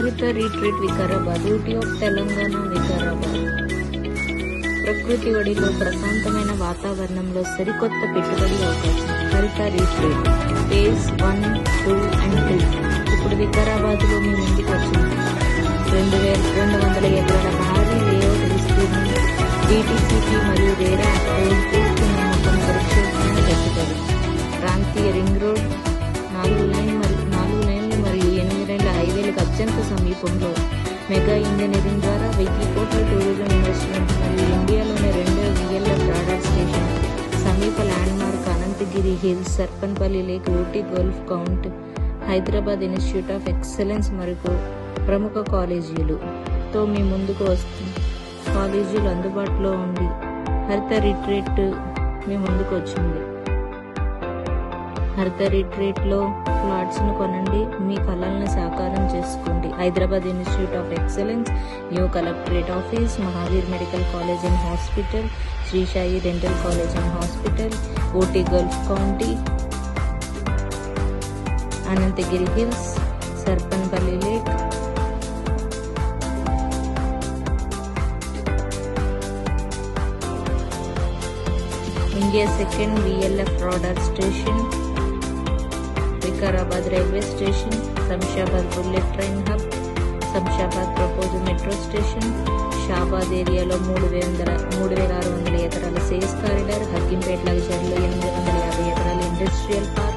హరిత retreat Vikarabad, Ooty of Telangana Vikarabad. ప్రకృతి ఒడిలో ప్రశాంతమైన వాతావరణంలో సరికొత్త పెట్టుబడి అవకాశం. హరిత రిట్రీట్ ఫేజ్ 1, 2 and 3 ఇప్పుడు వికారాబాద్లో మీ ముందుకు వచ్చింది. 200 ఎకరాల భారీ లేఅవుట్ విస్తీర్ణం, DTCP మరియు రేరా రోడ్ పూర్తి నమ్మకం, సురక్షితమైన పెట్టుబడి. ప్రాంతీయ రింగ్ రోడ్ 4 లైన్లు మరియు 8 లైన్ల హైవేలకు అత్యంత సమీపంలో మెగా ఇంజనీరింగ్ ద్వారా 1000 కోట్ల టూరిజం ఇన్వెస్ట్మెంట్ మరియు ఇండియాలోనే 2వ VLF రాడార్ స్టేషన్. సమీప landmark Ananthagiri hills, Sarpanpally lake, Ooty golf county, Hyderabad institute of excellence మరియు ప్రముఖ కాలేజీలతో మీ ముందుకు వస్తుంది. కాలేజీలు అందుబాటులో ఉంది. హరిత రిట్రీట్ మీ ముందుకు వచ్చింది. హరిత రిట్రీట్లో ప్లాట్స్ను కొనండి, మీ కలలను సాకారం చేసుకోండి. Hyderabad institute of excellence, new collectorate office, Mahavir medical college and hospital, Shri Sai dental college and hospital, Ooty golf county, Ananthagiri hills, Sarpanpally lake, India 2nd VLF radar station, Vikarabad railway station, Shamshabad bullet train hub, Shamshabad propose metro station, Shabad ఏరియాలో 3600 ఎకరాల sales corridor, Hakimpet లగ్జరీలో 850 ఎకరాల industrial park,